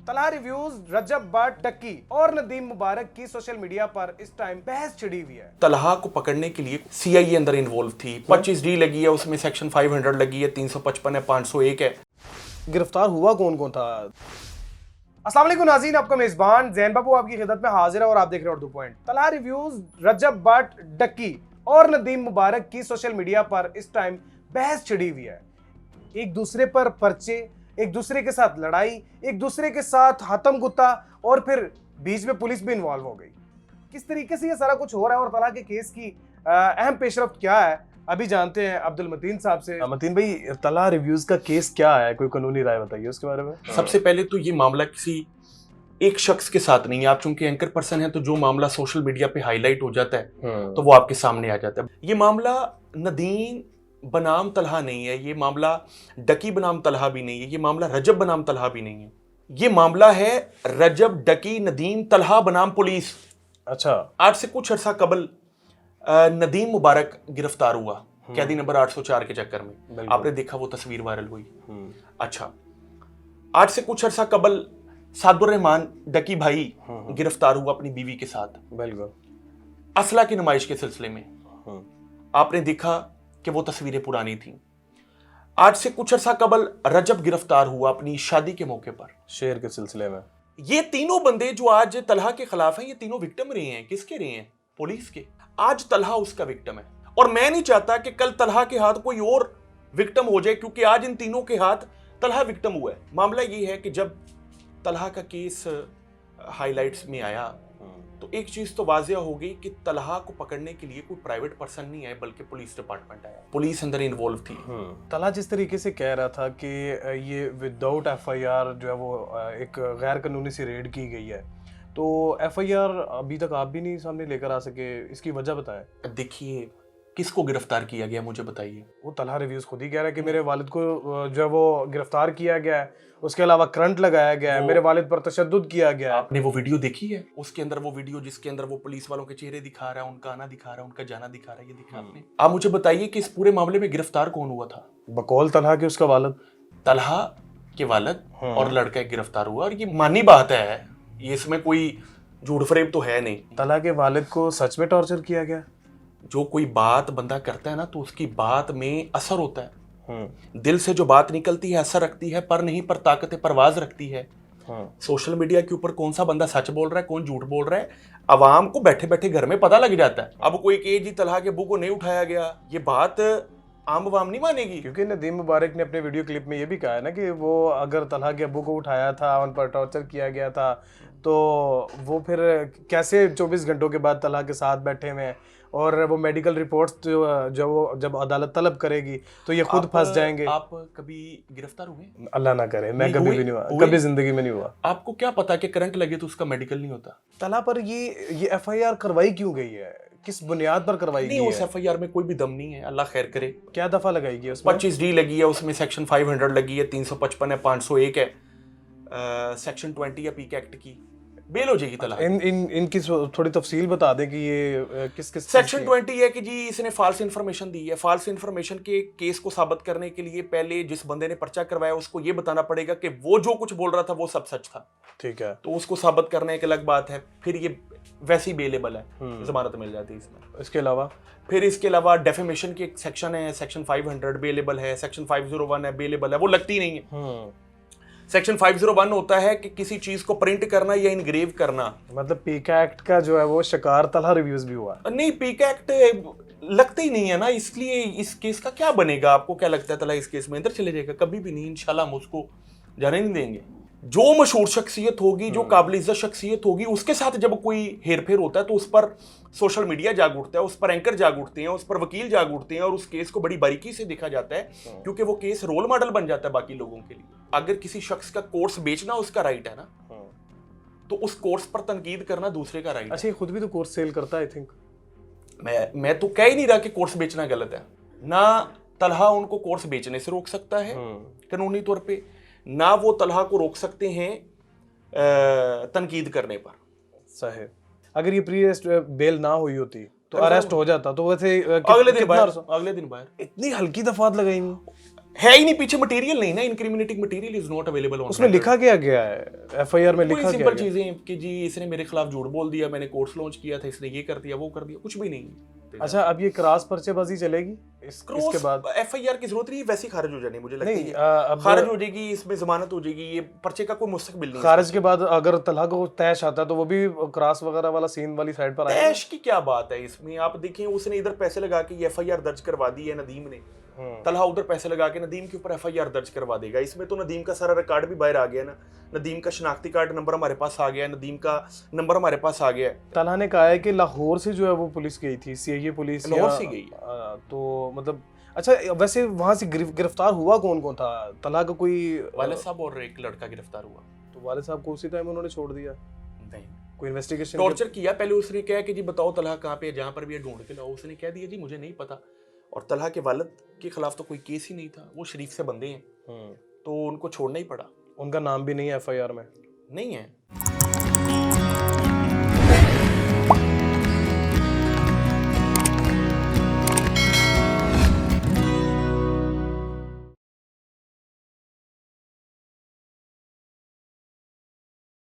Talha reviews, Rajab Butt, Ducky और नदीम मुबारक की social media पर इस टाइम बहस छिड़ी हुई है। तलहा को पकड़ने के लिए सीआईए अंदर इन्वॉल्व थी। 25D लगी है, उसमें सेक्शन 500 लगी है, 355 है, 501 है। गिरफ्तार हुआ कौन कौन था? अस्सलाम वालेकुम नाज़रीन, आपका मेजबान जैन बाबू आपकी खिदमत में हाजिर है और आप देख रहे हैं उर्दू पॉइंट। तलहा रिव्यूज, रजब बट, डक्की और नदीम मुबारक की सोशल मीडिया पर इस टाइम बहस छिड़ी हुई है। एक दूसरे पर पर्चे, एक दूसरे के साथ लड़ाई, एक दूसरे के साथ हाथम गुत्ता और फिर बीच में पुलिस भी इन्वॉल्व हो गई। किस तरीके से ये सारा कुछ हो रहा है और तलहा के केस की अहम पेशरफ्त क्या है, अभी जानते हैं अब्दुल मतीन साहब से। मतीन भाई, तलहा रिव्यूज का केस क्या है? कोई कानूनी राय बताइए उसके बारे में। सबसे पहले तो ये मामला किसी एक शख्स के साथ नहीं है। आप चूंकि एंकर पर्सन है तो जो मामला सोशल मीडिया पे हाईलाइट हो जाता है तो वो आपके सामने आ जाता है। ये मामला नदीम बनाम तलहा नहीं है, ये मामला डकी बनाम तलहा भी नहीं है, ये मामला रजब बनाम तलहा भी नहीं है। ये मामला है रजब, डकी, नदीम, तलहा बनाम पुलिस। अच्छा। आज से कुछ अर्सा कबल नदीम मुबारक गिरफ्तार हुआ कैदी नंबर 804 के चक्कर में। आपने देखा वो तस्वीर वायरल हुई। अच्छा, आज से कुछ अर्सा कबल सादुर रहमान डकी भाई गिरफ्तार हुआ अपनी बीवी के साथ, बिल्कुल असला की नुमाइश के सिलसिले में। आपने देखा कि वो तस्वीरें पुरानी थी। आज से कुछ अर्सा कबल रजब गिरफ्तार हुआ अपनी शादी के मौके पर, शेर के सिलसिले में। ये तीनों बंदे जो आज तलहा के खिलाफ हैं, ये तीनों विक्टिम रहे हैं। किसके रहे हैं? पुलिस के। आज तलहा उसका विक्टिम है और मैं नहीं चाहता कि कल तलहा के हाथ कोई और विक्टिम हो जाए, क्योंकि आज इन तीनों के हाथ तलहा विक्टिम हुआ है। मामला ये है कि जब तलहा का केस हाईलाइट्स में आया तो एक चीज तो वाजिया हो गई कि तलहा को पकड़ने के लिए कोई प्राइवेट पर्सन नहीं आया बल्कि पुलिस डिपार्टमेंट आया। पुलिस अंदर इन्वॉल्व थी। तलहा जिस तरीके से कह रहा था कि ये विदाउट एफआईआर जो है वो एक गैर कानूनी सी रेड की गई है, तो एफआईआर अभी तक आप भी नहीं सामने लेकर आ सके, इसकी वजह बताएं। देखिए, किसको गिरफ्तार किया गया मुझे बताइए। वो तलहा रिव्यूज खुद ही कह रहा है कि मेरे वालिद को जो है वो गिरफ्तार किया गया है, उसके अलावा करंट लगाया गया है, मेरे वालिद पर तशद्दुद किया गया है। आपने वो वीडियो देखी है? उसके अंदर वो वीडियो जिसके अंदर वो पुलिस वालों के चेहरे दिखा रहा है, उनका आना दिखा रहा है, उनका जाना दिखा रहा है, ये देखा आपने? आप मुझे बताइए कि इस पूरे मामले में गिरफ्तार कौन हुआ था? बकौल तलहा के उसका वालिद, तलहा के वालिद और लड़का एक गिरफ्तार हुआ। और ये मानी बात है, ये इसमें कोई झूठ फरेब तो है नहीं। तलहा के वालिद को सच में टॉर्चर किया गया? जो कोई बात बंदा करता है ना तो उसकी बात में असर होता है। दिल से जो बात निकलती है असर रखती है, पर नहीं पर ताकत परवाज रखती है। सोशल मीडिया के ऊपर कौन सा बंदा सच बोल रहा है, कौन झूठ बोल रहा है, अवाम को बैठे बैठे घर में पता लग जाता है। अब कोई कहे जी तलहा के अब्बू को नहीं उठाया गया, ये बात आम अवाम नहीं मानेगी। क्योंकि नदीम मुबारक ने अपने वीडियो क्लिप में ये भी कहा है ना कि वो अगर तलहा के अब्बू को उठाया था, उन पर टॉर्चर किया गया था, तो वो फिर कैसे 24 घंटों के बाद तलहा के साथ बैठे हुए हैं और वो मेडिकल रिपोर्ट्स जब अदालत तलब करेगी तो ये खुद फंस जाएंगे। आप कभी गिरफ्तार हुए? अल्लाह ना करे, मैं कभी भी नहीं हुआ, कभी जिंदगी में नहीं हुआ। आपको क्या पता कि करंट लगे तो उसका मेडिकल नहीं होता? तलहा पर ये एफआईआर करवाई क्यों गई है, किस बुनियाद पर करवाई गई है? उस एफआईआर में कोई भी दम नहीं है, अल्लाह खैर करे। क्या दफा लगाई गई उसमें? 25D लगी है, उसमें सेक्शन 500 लगी है, 355 है, 501 है, सेक्शन 20 है पीके एक्ट की। बेल हो जाएगी तलहा। इनकी थोड़ी तफसील बता दें कि ये किस किस। सेक्शन 20 है कि जी इसने फाल्स इन्फॉर्मेशन दी है। फाल्स इन्फॉर्मेशन के केस को साबित करने के लिए पहले जिस बंदे ने पर्चा करवाया उसको ये बताना पड़ेगा कि वो जो कुछ बोल रहा था वो सब सच था। ठीक है, तो उसको साबित करने एक अलग बात है। फिर ये वैसे ही बेलेबल है, जमानत मिल जाती है इसमें। इसके अलावा डेफेमेशन की एक सेक्शन है, सेक्शन 500 बेलेबल है, सेक्शन 501 है बेलेबल है, वो लगती नहीं है। सेक्शन 501 होता है कि किसी चीज को प्रिंट करना या इनग्रेव करना। मतलब पीका एक्ट का जो है वो शिकार तलहा रिव्यूज भी हुआ नहीं, पीका एक्ट लगता ही नहीं है ना, इसलिए इस केस का क्या बनेगा? आपको क्या लगता है तलहा इस केस में अंदर चले जाएगा? कभी भी नहीं, इंशाल्लाह हम उसको जाने नहीं देंगे। जो मशहूर शख्सियत होगी, जो काबिल इज्जत शख्सियत होगी, उसके साथ जब कोई हेरफेर होता है तो उस पर सोशल मीडिया जाग उठता है, उस पर एंकर जाग उठते हैं, उस पर वकील जाग उठते हैं और उस केस को बड़ी बारीकी से देखा जाता है, क्योंकि वो केस रोल मॉडल बन जाता है बाकी लोगों के लिए। अगर किसी शख्स का कोर्स बेचना उसका राइट है ना, तो उस कोर्स पर तनकीद करना दूसरे का राइट। अच्छा, ये खुद भी तो कोर्स सेल करता है आई थिंक। मैं तो कह ही नहीं रहा कि कोर्स बेचना गलत है ना। तलहा उनको कोर्स बेचने से रोक सकता है कानूनी तौर पे, ना वो तलहा को रोक सकते हैं तनकीद करने पर। सही। अगर ये प्री अरेस्ट बेल ना हुई होती तो अरेस्ट हो जाता तो वैसे अगले दिन कितना बाहर, अर्सा? अगले दिन बाहर। इतनी हल्की दफात लगाई नहीं। है ही नहीं, पीछे मटेरियल नहीं ना, incriminating material is not available on. उसमें लिखा क्या गया है एफआईआर में, लिखा क्या सिंपल गया? चीजें कि जी इसने मेरे खिलाफ झूठ बोल दिया, मैंने कोर्स लॉन्च किया था, इसने ये कर दिया वो कर दिया, कुछ भी नहीं। अच्छा, अब ये क्रॉस पर्चेबाजी चलेगी इसके बाद? एफआईआर की जरूरत नहीं, वैसी खारिज हो जानी मुझे लगता नहीं, है। अब खारिज हो जाएगी, इसमें जमानत हो जाएगी, ये पर्चे का कोई मुस्तकबिल नहीं। खारिज के बाद अगर तलहा को तैश आता है तो वो भी क्रॉस वगैरह वाला सीन वाली साइड पर आएगा। तैश की क्या बात है इसमें? आप देखें, उसने इधर पैसे लगा के एफआईआर दर्ज करवा दी है नदीम ने, तलहा उधर पैसे लगा के नदीम के ऊपर एफआईआर दर्ज करवा देगा। इसमें तो नदीम का सारा रिकॉर्ड भी बाहर आ गया ना, नदीम का शनाख्ती कार्ड नंबर हमारे पास आ गया, नदीम का नंबर हमारे पास आ गया। तलहा ने कहा है कि लाहौर से जो है वो पुलिस गई थी, सीआईए पुलिस लाहौर से गई। तो मतलब अच्छा, वैसे वहां से गिरफ्तार हुआ कौन कौन था? तलहा का कोई वालिद साहब और एक लड़का गिरफ्तार हुआ। तो वालिद साहब को उसी टाइम उन्होंने छोड़ दिया? नहीं, कोई इन्वेस्टिगेशन टॉर्चर किया। पहले उसने कहा कि जी बताओ तलहा कहाँ पे है, जहाँ पर भी है ढूंढ के लाओ। उसने कह दिया जी मुझे नहीं पता। और तलहा के वालिद के खिलाफ तो कोई केस ही नहीं था, वो शरीफ से बंदे हैं, तो उनको छोड़ना ही पड़ा। उनका नाम भी नहीं है एफआईआर में? नहीं है।